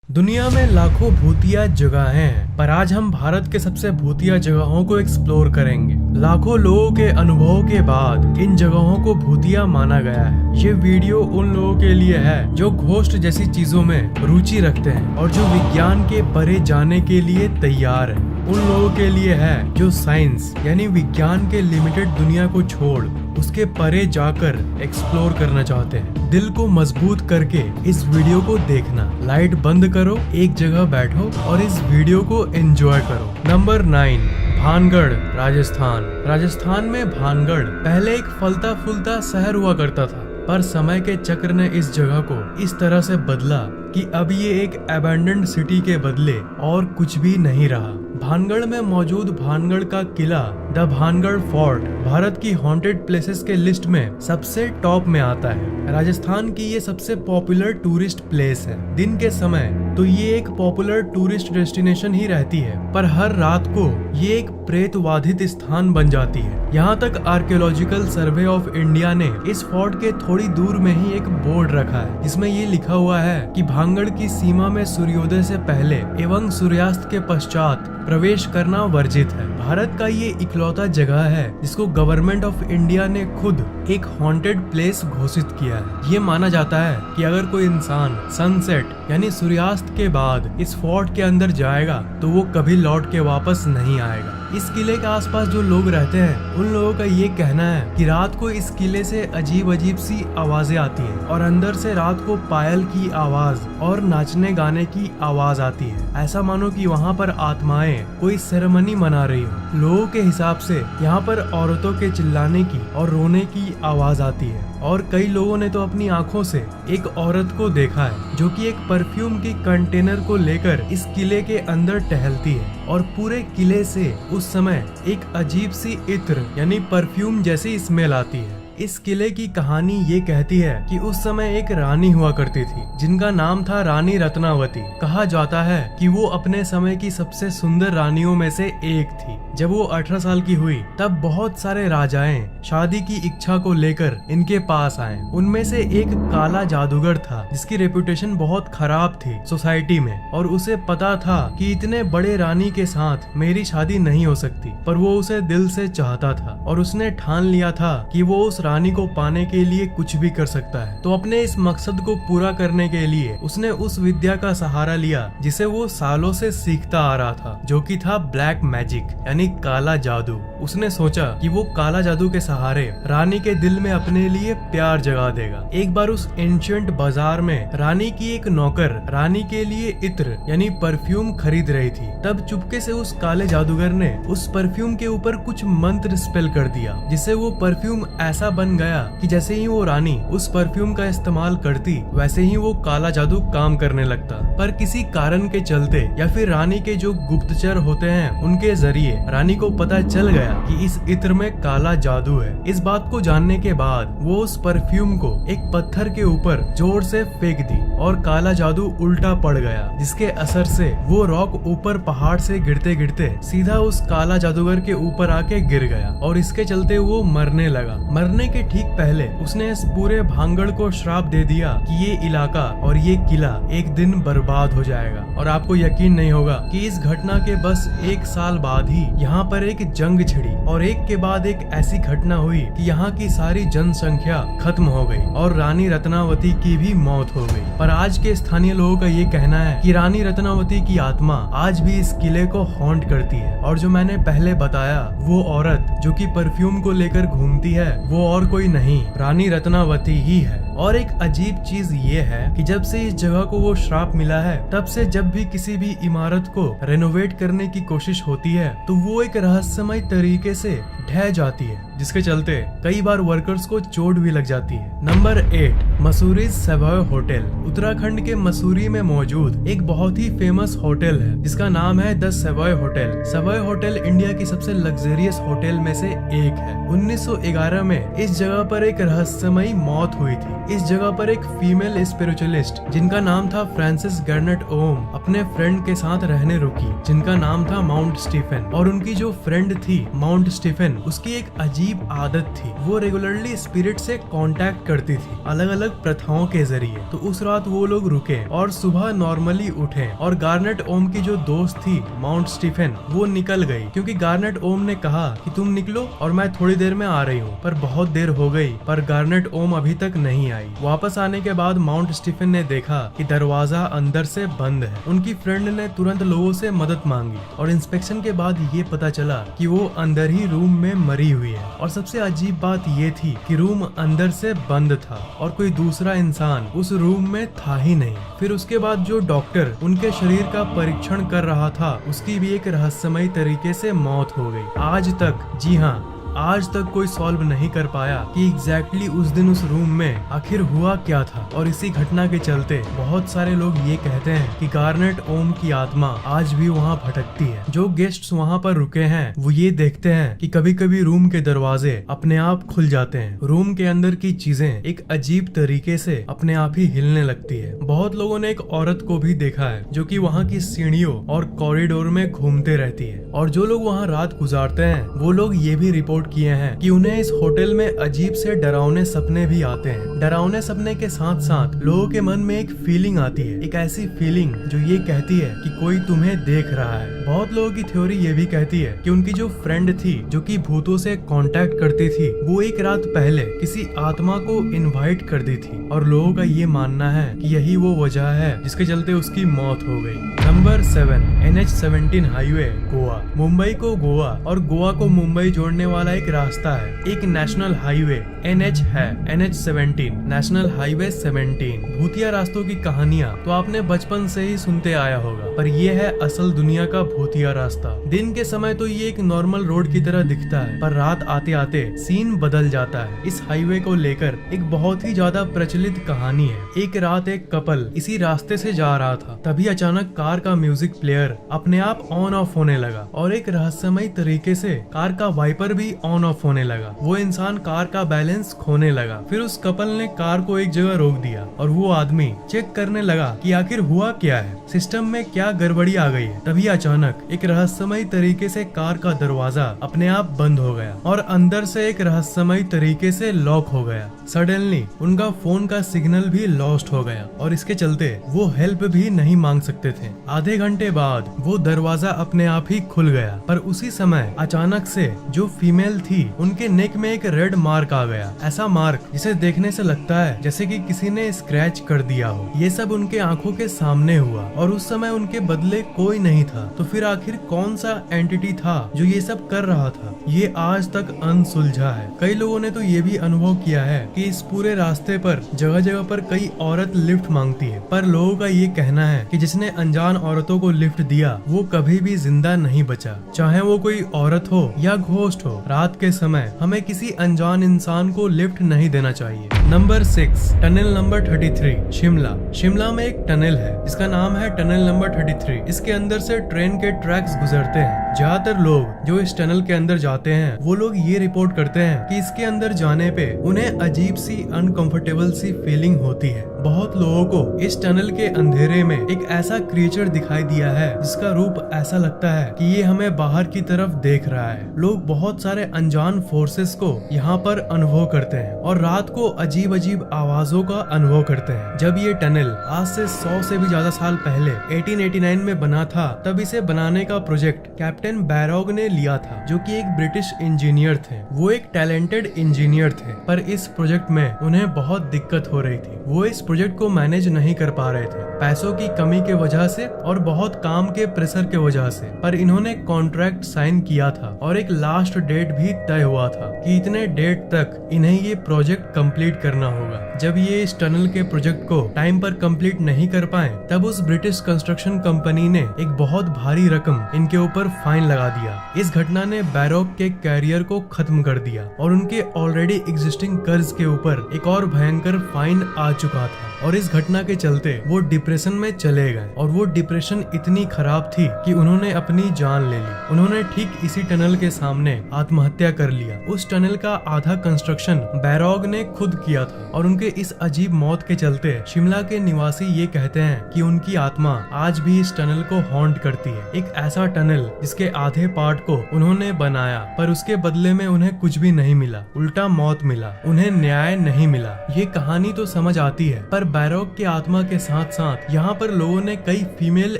दुनिया में लाखों भूतिया जगहें हैं, पर आज हम भारत के सबसे भूतिया जगहों को एक्सप्लोर करेंगे। लाखों लोगों के अनुभवों के बाद इन जगहों को भूतिया माना गया है। ये वीडियो उन लोगों के लिए है जो घोस्ट जैसी चीजों में रुचि रखते हैं और जो विज्ञान के परे जाने के लिए तैयार है। उन लोगों के लिए है जो साइंस यानी विज्ञान के लिमिटेड दुनिया को छोड़ उसके परे जाकर एक्सप्लोर करना चाहते हैं। दिल को मजबूत करके इस वीडियो को देखना। लाइट बंद करो, एक जगह बैठो और इस वीडियो को एंजॉय करो। नंबर 9, भानगढ़, राजस्थान। राजस्थान में भानगढ़ पहले एक फलता फूलता शहर हुआ करता था, पर समय के चक्र ने इस जगह को इस तरह से बदला कि अब ये एक अबैंडन्ड सिटी के बदले और कुछ भी नहीं रहा। भानगढ़ में मौजूद भानगढ़ का किला द भानगढ़ फोर्ट भारत की हॉन्टेड प्लेसेस के लिस्ट में सबसे टॉप में आता है। राजस्थान की ये सबसे पॉपुलर टूरिस्ट प्लेस है। दिन के समय तो ये एक पॉपुलर टूरिस्ट डेस्टिनेशन ही रहती है, पर हर रात को ये एक प्रेतवाधित स्थान बन जाती है। यहाँ तक आर्कियोलॉजिकल सर्वे ऑफ इंडिया ने इस फोर्ट के थोड़ी दूर में ही एक बोर्ड रखा है जिसमें ये लिखा हुआ है कि भानगढ़ की सीमा में सूर्योदय से पहले एवं सूर्यास्त के पश्चात प्रवेश करना वर्जित है। भारत का ये इकलौता जगह है जिसको गवर्नमेंट ऑफ इंडिया ने खुद एक हॉन्टेड प्लेस घोषित किया है। ये माना जाता है कि अगर कोई इंसान सनसेट यानी सूर्यास्त के बाद इस फोर्ट के अंदर जाएगा तो वो कभी लौट के वापस नहीं आएगा। इस किले के आसपास जो लोग रहते हैं उन लोगों का ये कहना है कि रात को इस किले से अजीब अजीब सी आवाजें आती हैं और अंदर से रात को पायल की आवाज और नाचने गाने की आवाज आती है। ऐसा मानो कि वहाँ पर आत्माएं कोई सेरेमनी मना रही हो। लोगों के हिसाब से यहाँ पर औरतों के चिल्लाने की और रोने की आवाज आती है और कई लोगों ने तो अपनी आंखों से एक औरत को देखा है जो कि एक परफ्यूम की कंटेनर को लेकर इस किले के अंदर टहलती है और पूरे किले से उस समय एक अजीब सी इत्र यानी परफ्यूम जैसी स्मेल आती है। इस किले की कहानी ये कहती है कि उस समय एक रानी हुआ करती थी जिनका नाम था रानी रत्नावती। कहा जाता है कि वो अपने समय की सबसे सुंदर रानियों में से एक थी। जब वो 18 साल की हुई तब बहुत सारे राजाएं शादी की इच्छा को लेकर इनके पास आए। उनमें से एक काला जादूगर था जिसकी रेपुटेशन बहुत खराब थी सोसाइटी में और उसे पता था कि इतने बड़े रानी के साथ मेरी शादी नहीं हो सकती, पर वो उसे दिल से चाहता था और उसने ठान लिया था कि वो उस रानी को पाने के लिए कुछ भी कर सकता है। तो अपने इस मकसद को पूरा करने के लिए उसने उस विद्या का सहारा लिया जिसे वो सालों से सीखता आ रहा था, जो कि था ब्लैक मैजिक यानी काला जादू। उसने सोचा कि वो काला जादू के सहारे रानी के दिल में अपने लिए प्यार जगा देगा। एक बार उस एंशिएंट बाजार में रानी की एक नौकर रानी के लिए इत्र यानी परफ्यूम खरीद रही थी। तब चुपके से उस काले जादूगर ने उस परफ्यूम के ऊपर कुछ मंत्र स्पेल कर दिया जिससे वो परफ्यूम ऐसा बन गया कि जैसे ही वो रानी उस परफ्यूम का इस्तेमाल करती वैसे ही वो काला जादू काम करने लगता। पर किसी कारण के चलते या फिर रानी के जो गुप्तचर होते हैं उनके जरिए रानी को पता चल गया कि इस इत्र में काला जादू है। इस बात को जानने के बाद वो उस परफ्यूम को एक पत्थर के ऊपर जोर से फेंक दी और काला जादू उल्टा पड़ गया, जिसके असर से वो रॉक ऊपर पहाड़ से गिरते गिरते सीधा उस काला जादूगर के ऊपर आके गिर गया और इसके चलते वो मरने लगा। मरने के ठीक पहले उसने इस पूरे भानगढ़ को श्राप दे दिया कि ये इलाका और ये किला एक दिन बर्बाद हो जाएगा। और आपको यकीन नहीं होगा कि इस घटना के बस 1 साल बाद ही यहाँ पर एक जंग छिड़ी और एक के बाद एक ऐसी घटना हुई कि यहाँ की सारी जनसंख्या खत्म हो गई और रानी रत्नावती की भी मौत हो गई। पर आज के स्थानीय लोगों का ये कहना है कि रानी रत्नावती की आत्मा आज भी इस किले को हॉन्ट करती है और जो मैंने पहले बताया वो औरत जो कि परफ्यूम को लेकर घूमती है वो और कोई नहीं रानी रत्नावती ही है। और एक अजीब चीज ये है कि जब से इस जगह को वो श्राप मिला है तब से जब भी किसी भी इमारत को रेनोवेट करने की कोशिश होती है तो वो एक रहस्यमय तरीके से ढह जाती है, जिसके चलते कई बार वर्कर्स को चोट भी लग जाती है। Number 8, Mussoorie Savoy hotel. Uttarakhand के मसूरी में मौजूद एक बहुत ही फेमस होटल है जिसका नाम है the Savoy hotel. Savoy hotel India की सबसे लग्जरियस होटल में से एक है। 1911 में इस जगह पर एक रहस्यमयी मौत हुई थी। इस जगह पर एक फीमेल स्पिरिचुअलिस्ट जिनका नाम था फ्रांसिस गार्नेट ओम अपने फ्रेंड के साथ रहने रुकी, जिनका नाम था माउंट स्टीफन। और उनकी जो फ्रेंड थी माउंट स्टीफन, उसकी एक अजीब आदत थी, वो रेगुलरली स्पिरिट से कांटेक्ट करती थी अलग अलग प्रथाओं के जरिए। तो उस रात वो लोग रुके और सुबह नॉर्मली उठे और गार्नेट ओम की जो दोस्त थी माउंट स्टीफन, वो निकल गई क्योंकि गार्नेट ओम ने कहा कि तुम निकलो और मैं थोड़ी देर में आ रही हूँ। पर बहुत देर हो गई पर गार्नेट ओम अभी तक नहीं आई। वापस आने के बाद माउंट स्टीफन ने देखा कि दरवाजा अंदर से बंद है। उनकी फ्रेंड ने तुरंत लोगों से मदद मांगी और इंस्पेक्शन के बाद ये पता चला कि वो अंदर ही रूम में मरी हुई है। और सबसे अजीब बात ये थी कि रूम अंदर से बंद था और कोई दूसरा इंसान उस रूम में था ही नहीं। फिर उसके बाद जो डॉक्टर उनके शरीर का परीक्षण कर रहा था, उसकी भी एक रहस्यमयी तरीके से मौत हो गई। आज तक, जी हाँ, आज तक कोई सॉल्व नहीं कर पाया कि एग्जैक्टली उस दिन उस रूम में आखिर हुआ क्या था। और इसी घटना के चलते बहुत सारे लोग ये कहते हैं कि गार्नेट ओम की आत्मा आज भी वहाँ भटकती है। जो गेस्ट्स वहाँ पर रुके हैं वो ये देखते हैं कि कभी कभी रूम के दरवाजे अपने आप खुल जाते हैं, रूम के अंदर की चीजें एक अजीब तरीके से अपने आप ही हिलने लगती है। बहुत लोगों ने एक औरत को भी देखा है जो कि वहाँ की सीढ़ियों और कॉरिडोर में घूमते रहती है। और जो लोग वहाँ रात गुजारते हैं वो लोग ये भी रिपोर्ट किए हैं कि उन्हें इस होटल में अजीब से डरावने सपने भी आते हैं। डरावने सपने के साथ साथ लोगों के मन में एक फीलिंग आती है, एक ऐसी फीलिंग जो ये कहती है कि कोई तुम्हें देख रहा है। बहुत लोगों की थ्योरी ये भी कहती है कि उनकी जो फ्रेंड थी जो कि भूतों से कांटेक्ट करती थी, वो एक रात पहले किसी आत्मा को इनवाइट कर दी थी और लोगों का ये मानना है कि यही वो वजह है जिसके चलते उसकी मौत हो गई। Number 7, NH-17 highway, Goa. Mumbai को गोवा और गोवा को मुंबई जोड़ने वाला एक रास्ता है, एक नेशनल हाईवे NH है, NH-17, नेशनल हाईवे 17। भूतिया रास्तों की कहानियां तो आपने बचपन से ही सुनते आया होगा, पर ये है असल दुनिया का भूतिया रास्ता। दिन के समय तो ये एक नॉर्मल रोड की तरह दिखता है, पर रात आते आते सीन बदल जाता है। इस हाईवे को लेकर एक बहुत ही ज्यादा प्रचलित कहानी है। एक रात एक कपल इसी रास्ते से जा रहा था, तभी अचानक कार का म्यूजिक प्लेयर अपने आप ऑन ऑफ होने लगा और एक रहस्यमयी तरीके से कार का वाइपर भी ऑन ऑफ होने लगा। वो इंसान कार का बैलेंस खोने लगा। फिर उस कपल ने कार को एक जगह रोक दिया और वो आदमी चेक करने लगा कि आखिर हुआ क्या है, सिस्टम में क्या गड़बड़ी आ गई है। तभी अचानक एक रहस्यमयी तरीके से कार का दरवाजा अपने आप बंद हो गया और अंदर से एक रहस्यमयी तरीके से लॉक हो गया। सडनली उनका फोन का सिग्नल भी लॉस्ट हो गया और इसके चलते वो हेल्प भी नहीं मांग सकते थे। आधे घंटे बाद वो दरवाजा अपने आप ही खुल गया, पर उसी समय अचानक से जो फीमेल थी उनके नेक में एक रेड मार्क आ गया। ऐसा मार्क जिसे देखने से लगता है जैसे कि किसी ने स्क्रैच कर दिया हो। ये सब उनके आंखों के सामने हुआ और उस समय उनके बदले कोई नहीं था। तो फिर आखिर कौन सा एंटिटी था जो ये सब कर रहा था, ये आज तक अनसुलझा है। कई लोगों ने तो ये भी अनुभव किया है कि इस पूरे रास्ते पर जगह जगह पर कई औरत लिफ्ट मांगती है, पर लोगों का ये कहना है कि जिसने अनजान औरतों को लिफ्ट दिया वो कभी भी जिंदा नहीं बचा। चाहे वो कोई औरत हो या घोस्ट हो, रात के समय हमें किसी अनजान इंसान को लिफ्ट नहीं देना चाहिए। Number 6, tunnel number 33, Shimla. Shimla में एक टनल है जिसका नाम है टनल नंबर 33। इसके अंदर से ट्रेन के ट्रैक्स गुजरते हैं। ज्यादातर लोग जो इस टनल के अंदर जाते हैं वो लोग ये रिपोर्ट करते हैं कि इसके अंदर जाने पे उन्हें अजीब सी अनकंफर्टेबल सी फीलिंग होती है। बहुत लोगों को इस टनल के अंधेरे में एक ऐसा क्रिएचर दिखाई दिया है जिसका रूप ऐसा लगता है कि ये हमें बाहर की तरफ देख रहा है। लोग बहुत सारे अनजान फोर्सेस को यहाँ पर अनुभव करते हैं और रात को अजीब अजीब आवाजों का अनुभव करते हैं। जब ये टनल आज से 100 से भी ज्यादा साल पहले 1889 में बना था, तब इसे बनाने का प्रोजेक्ट कैप्टन बैरोग ने लिया था, जो कि एक ब्रिटिश इंजीनियर थे। वो एक टैलेंटेड इंजीनियर थे, पर इस प्रोजेक्ट में उन्हें बहुत दिक्कत हो रही थी। वो इस प्रोजेक्ट को मैनेज नहीं कर पा रहे थे, पैसों की कमी के वजह से और बहुत काम के प्रेशर के वजह से। पर इन्होंने कॉन्ट्रैक्ट साइन किया था और एक लास्ट डेट भी तय हुआ था कि इतने डेट तक इन्हें ये प्रोजेक्ट कंप्लीट करना होगा। जब ये इस टनल के प्रोजेक्ट को टाइम पर कंप्लीट नहीं कर पाए, तब उस ब्रिटिश कंस्ट्रक्शन कंपनी ने एक बहुत भारी रकम इनके ऊपर फाइन लगा दिया। इस घटना ने बैरोग के कैरियर को खत्म कर दिया और उनके ऑलरेडी एग्जिस्टिंग कर्ज के ऊपर एक और भयंकर फाइन आ चुका था। और इस घटना के चलते वो डिप्रेशन में चले गए और वो डिप्रेशन इतनी खराब थी कि उन्होंने अपनी जान ले ली। उन्होंने ठीक इसी टनल के सामने आत्महत्या कर लिया। उस टनल का आधा कंस्ट्रक्शन बैरॉग ने खुद किया था और उनके इस अजीब मौत के चलते शिमला के निवासी ये कहते हैं कि उनकी आत्मा आज भी इस टनल को हॉन्ट करती है। एक ऐसा टनल जिसके आधे पार्ट को उन्होंने बनाया पर उसके बदले में उन्हें कुछ भी नहीं मिला, उल्टा मौत मिला, उन्हें न्याय नहीं मिला। ये कहानी तो समझ आती है पर बैरॉग की आत्मा के साथ साथ यहाँ पर लोगों ने कई फीमेल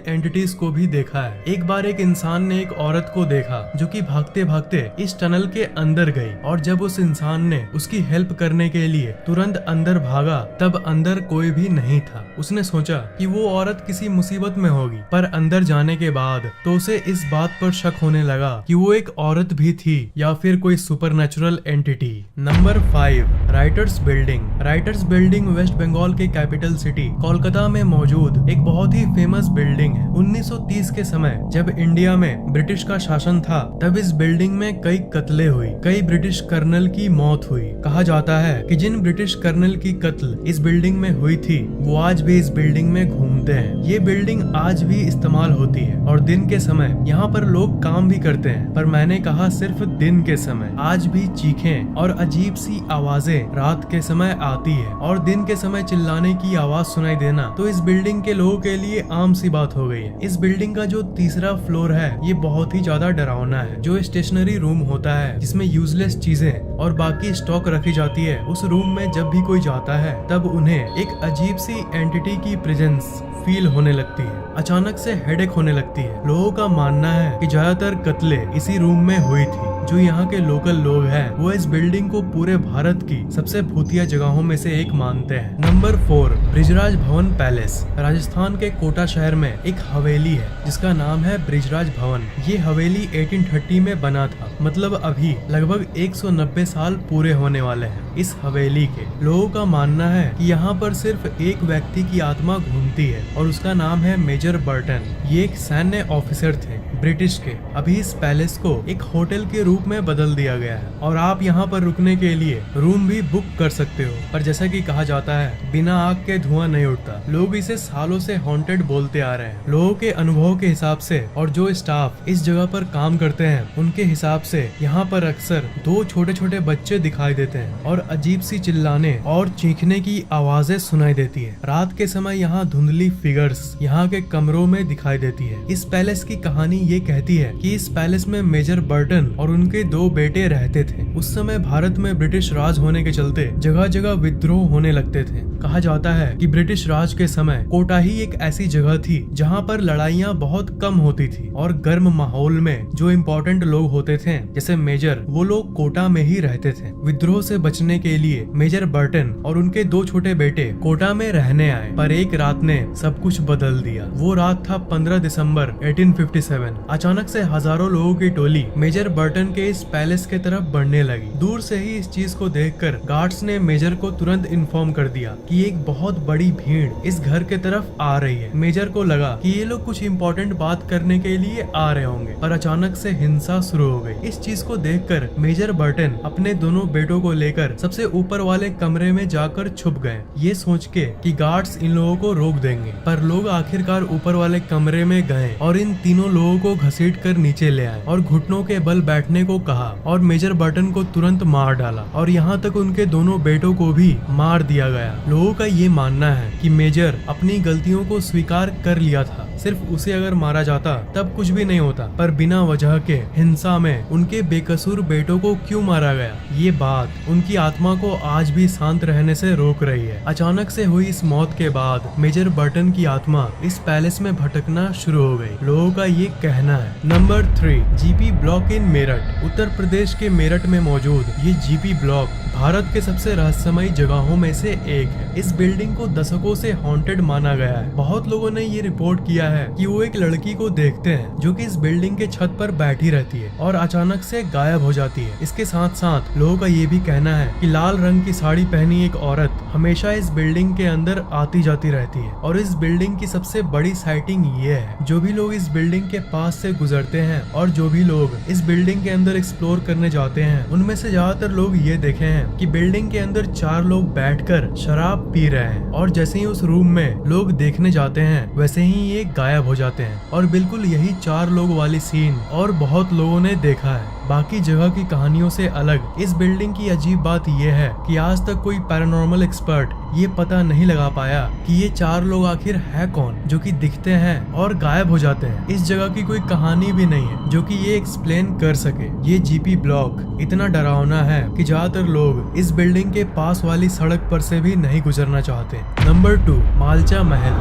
एंटिटीज को भी देखा है। एक बार एक इंसान ने एक औरत को देखा जो कि भागते भागते इस टनल के अंदर गई और जब उस इंसान ने उसकी हेल्प करने के लिए तुरंत अंदर भागा तब अंदर कोई भी नहीं था। उसने सोचा कि वो औरत किसी मुसीबत में होगी पर अंदर जाने के बाद तो उसे इस बात पर शक होने लगा कि वो एक औरत भी थी या फिर कोई supernatural entity. Number 5, writers building. Writers building West Bengal के कैपिटल सिटी कोलकाता में मौजूद एक बहुत ही फेमस बिल्डिंग है। 1930 के समय जब इंडिया में ब्रिटिश का शासन था तब इस बिल्डिंग में कई कत्ले हुई, कई ब्रिटिश कर्नल की मौत हुई। कहा जाता है कि जिन ब्रिटिश कर्नल की कत्ल इस बिल्डिंग में हुई थी वो आज भी इस बिल्डिंग में घूमते हैं। ये बिल्डिंग आज भी इस्तेमाल होती है और दिन के समय यहाँ पर लोग काम भी करते हैं, पर मैंने कहा सिर्फ दिन के समय। आज भी चीखें और अजीब सी आवाजें रात के समय आती है और दिन के समय चिल्लाने की आवाज सुनाई देना तो इस बिल्डिंग के लोगों के लिए आम सी बात हो गई है। इस बिल्डिंग का जो तीसरा फ्लोर है ये बहुत ही ज्यादा डरावना है। जो स्टेशनरी रूम होता है जिसमें यूजलेस चीजें और बाकी स्टॉक रखी जाती है, उस रूम में जब भी कोई जाता है तब उन्हें एक अजीब सी एंटिटी की प्रेजेंस फील होने लगती है। अचानक से हेडेक होने लगती है। लोगों का मानना है कि ज्यादातर कत्ले इसी रूम में हुई थी। जो यहाँ के लोकल लोग हैं वो इस बिल्डिंग को पूरे भारत की सबसे भूतिया जगहों में से एक मानते हैं। नंबर 4, ब्रिजराज भवन पैलेस। राजस्थान के कोटा शहर में एक हवेली है जिसका नाम है ब्रिजराज भवन। ये हवेली 1830 में बना था, मतलब अभी लगभग 190 साल पूरे होने वाले हैं इस हवेली के। लोगों का मानना है कि यहाँ पर सिर्फ एक व्यक्ति की आत्मा घूमती है और उसका नाम है मेजर बर्टन। ये एक सैन्य ऑफिसर थे ब्रिटिश के। अभी इस पैलेस को एक होटल के रूप में बदल दिया गया है और आप यहाँ पर रुकने के लिए रूम भी बुक कर सकते हो, पर जैसा कि कहा जाता है बिना आग के धुआं नहीं उठता। लोग इसे सालों से हॉन्टेड बोलते आ रहे हैं। लोगों के अनुभव के हिसाब से और जो स्टाफ इस जगह पर काम करते हैं उनके हिसाब से यहाँ पर अक्सर 2 छोटे छोटे बच्चे दिखाई देते हैं और अजीब सी चिल्लाने और चीखने की आवाजें सुनाई देती है। रात के समय यहाँ धुंधली फिगर्स यहाँ के कमरों में दिखाई देती है। इस पैलेस की कहानी ये कहती है कि इस पैलेस में मेजर बर्टन और उनके 2 बेटे रहते थे। उस समय भारत में ब्रिटिश राज होने के चलते जगह जगह विद्रोह होने लगते थे। कहा जाता है कि ब्रिटिश राज के समय कोटा ही एक ऐसी जगह थी जहाँ पर लड़ाइयाँ बहुत कम होती थी और गर्म माहौल में जो इम्पोर्टेंट लोग होते थे जैसे मेजर, वो लोग कोटा में ही रहते थे। विद्रोह से बचने के लिए मेजर बर्टन और उनके 2 छोटे बेटे कोटा में रहने आए, पर एक रात ने सब कुछ बदल दिया। वो रात था 15 दिसंबर 1857। अचानक से हजारों लोगों की टोली मेजर बर्टन के इस पैलेस के तरफ बढ़ने लगी। दूर से ही इस चीज को देखकर गार्ड्स ने मेजर को तुरंत इन्फॉर्म कर दिया कि एक बहुत बड़ी भीड़ इस घर के तरफ आ रही है। मेजर को लगा कि ये लोग कुछ इम्पोर्टेंट बात करने के लिए आ रहे होंगे, पर अचानक से हिंसा शुरू हो गई। इस चीज को देखकर मेजर बर्टन अपने दोनों बेटों को लेकर सबसे ऊपर वाले कमरे में जाकर छुप गए, ये सोच के कि गार्ड्स इन लोगों को रोक देंगे। पर लोग आखिरकार ऊपर वाले कमरे में गए और इन तीनों लोगों को घसीट कर नीचे ले आए और घुटनों के बल बैठने को कहा और मेजर बर्टन को तुरंत मार डाला और यहाँ तक उनके दोनों बेटों को भी मार दिया गया। लोगों का ये मानना है कि मेजर अपनी गलतियों को स्वीकार कर लिया था, सिर्फ उसे अगर मारा जाता तब कुछ भी नहीं होता, पर बिना वजह के हिंसा में उनके बेकसूर बेटों को क्यों मारा गया, ये बात उनकी आत्मा को आज भी शांत रहने से रोक रही है। अचानक से हुई इस मौत के बाद मेजर बर्टन की आत्मा इस पैलेस में भटकना शुरू हो गई, लोगों का ये कहना है। Number 3, GP block in Meerut. Uttar Pradesh के मेरठ में मौजूद ये जीपी ब्लॉक भारत के सबसे रहस्यमयी जगहों में से एक है। इस बिल्डिंग को दशकों से हॉन्टेड माना गया है। बहुत लोगों ने ये रिपोर्ट किया है कि वो एक लड़की को देखते हैं जो कि इस बिल्डिंग के छत पर बैठी रहती है और अचानक से गायब हो जाती है। इसके साथ साथ लोगों का ये भी कहना है कि लाल रंग की साड़ी पहनी एक औरत हमेशा इस बिल्डिंग के अंदर आती जाती रहती है। और इस बिल्डिंग की सबसे बड़ी साइटिंग ये है, जो भी लोग इस बिल्डिंग के पास से गुजरते हैं और जो भी लोग इस बिल्डिंग के अंदर एक्सप्लोर करने जाते हैं उनमें से ज्यादातर लोग ये देखे हैं कि बिल्डिंग के अंदर 4 लोग बैठकर शराब पी रहे हैं और जैसे ही उस रूम में लोग देखने जाते हैं वैसे ही ये गायब हो जाते हैं। और बिल्कुल यही 4 लोग वाली सीन और बहुत लोगों ने देखा है। बाकी जगह की कहानियों से अलग इस बिल्डिंग की अजीब बात यह है कि आज तक कोई पैरानॉर्मल एक्सपर्ट ये पता नहीं लगा पाया कि ये 4 लोग आखिर है कौन जो कि दिखते हैं और गायब हो जाते हैं। इस जगह की कोई कहानी भी नहीं है जो कि ये एक्सप्लेन कर सके। ये जीपी ब्लॉक इतना डरावना है कि ज्यादातर लोग इस बिल्डिंग के पास वाली सड़क पर से भी नहीं गुजरना चाहते। नंबर 2, मालचा महल,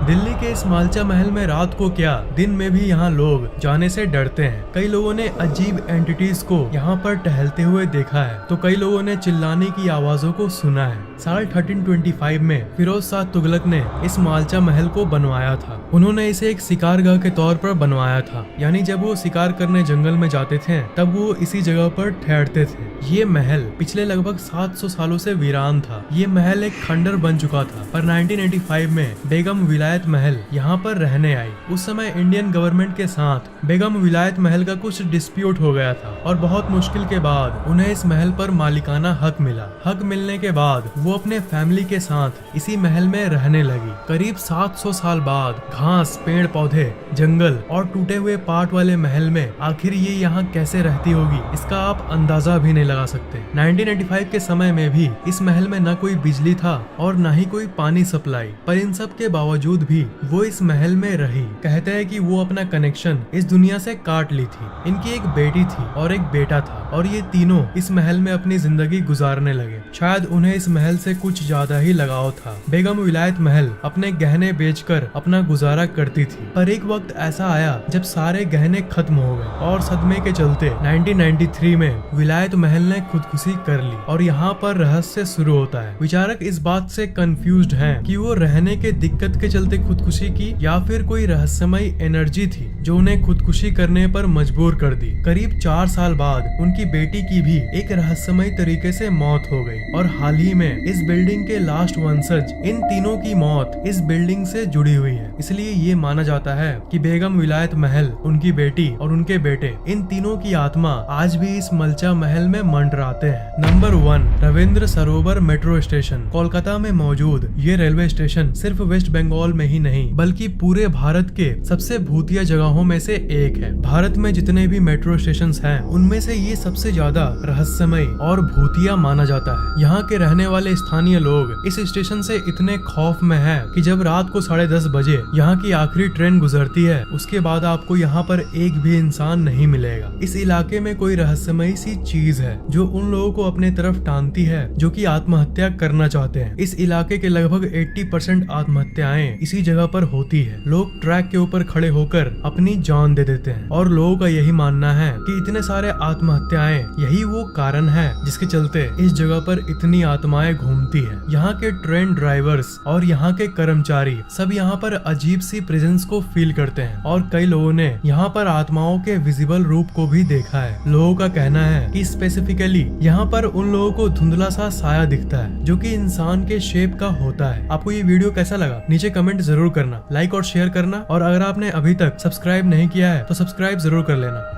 दिल्ली के इस मालचा महल में रात को क्या दिन में भी यहाँ लोग जाने से डरते हैं। कई लोगों ने अजीब एंटिटीज को यहाँ पर टहलते हुए देखा है तो कई लोगों ने चिल्लाने की आवाजों को सुना है। साल 1325 में फिरोज शाह तुगलक ने इस मालचा महल को बनवाया था। उन्होंने इसे एक शिकारगाह के तौर पर बनवाया था, यानी जब वो शिकार करने जंगल में जाते थे तब वो इसी जगह पर ठहरते थे। ये महल पिछले लगभग 700 सालों से वीरान था। ये महल एक खंडर बन चुका था, पर 1985 में बेगम विलायत महल यहाँ पर रहने आई। उस समय इंडियन गवर्नमेंट के साथ बेगम विलायत महल का कुछ डिस्प्यूट हो गया था और बहुत मुश्किल के बाद उन्हें इस महल पर मालिकाना हक मिला। हक मिलने के बाद वो अपने फैमिली के साथ इसी महल में रहने लगी। करीब 700 साल बाद घास, पेड़ पौधे, जंगल और टूटे हुए पार्ट वाले महल में आखिर ये यहाँ कैसे रहती होगी इसका आप अंदाजा भी नहीं लगा सकते। 1995 के समय में भी इस महल में न कोई बिजली था और न ही कोई पानी सप्लाई, पर इन सब के बावजूद भी वो इस महल में रही। कहते हैं कि वो अपना कनेक्शन इस दुनिया से काट ली थी। इनकी एक बेटी थी और एक बेटा था और ये तीनों इस महल में अपनी जिंदगी गुजारने लगे। शायद उन्हें इस महल से कुछ ज्यादा ही लगाव था। बेगम विलायत महल अपने गहने बेचकर अपना गुजारा करती थी, पर एक वक्त ऐसा आया जब सारे गहने खत्म हो गए और सदमे के चलते 1993 में विलायत महल ने खुदकुशी कर ली। और यहाँ पर रहस्य शुरू होता है। विचारक इस बात से कंफ्यूज्ड हैं कि वो रहने के दिक्कत के चलते खुदकुशी की या फिर कोई रहस्यमयी एनर्जी थी जो उन्हें खुदकुशी करने पर मजबूर कर दी। करीब 4 साल बाद उनकी बेटी की भी एक रहस्यमयी तरीके से मौत हो गई और हाल ही में इस बिल्डिंग के लास्ट वंशज इन तीनों की मौत इस बिल्डिंग से जुड़ी हुई है। इसलिए ये माना जाता है कि बेगम विलायत महल, उनकी बेटी और उनके बेटे, इन तीनों की आत्मा आज भी इस मलचा महल में मंडराते हैं। नंबर 1, रविंद्र सरोवर मेट्रो स्टेशन। कोलकाता में मौजूद ये रेलवे स्टेशन सिर्फ वेस्ट बंगाल में ही नहीं बल्कि पूरे भारत के सबसे भूतिया जगहों में से एक है। भारत में जितने भी मेट्रो स्टेशन हैं उनमें से ये सबसे ज्यादा रहस्यमय और भूतिया माना जाता है। यहाँ के रहने वाले स्थानीय लोग इस स्टेशन से इतने खौफ में हैं कि जब रात को 10:30 बजे यहाँ की आखिरी ट्रेन गुजरती है उसके बाद आपको यहाँ पर एक भी इंसान नहीं मिलेगा। इस इलाके में कोई रहस्यमयी सी चीज है जो उन लोगों को अपने तरफ टानती है जो कि आत्महत्या करना चाहते हैं। इस इलाके के लगभग 80% आत्महत्याएं इसी जगह पर होती है। लोग ट्रैक के ऊपर खड़े होकर अपनी जान दे देते हैं और लोगों का यही मानना है कि इतने सारे आत्महत्याएं यही वो कारण है जिसके चलते इस जगह पर इतनी आत्माएं घूमती है। यहाँ के ट्रेन ड्राइवर्स और यहाँ के कर्मचारी सब यहाँ पर अजीब सी प्रेजेंस को फील करते हैं और कई लोगों ने यहाँ पर आत्माओं के विजिबल रूप को भी देखा है। लोगों का कहना है कि स्पेसिफिकली यहाँ पर उन लोगों को धुंधला सा साया दिखता है जो कि इंसान के शेप का होता है। आपको ये वीडियो कैसा लगा नीचे कमेंट जरूर करना, लाइक और शेयर करना और अगर आपने अभी तक सब्सक्राइब नहीं किया है तो सब्सक्राइब जरूर कर लेना।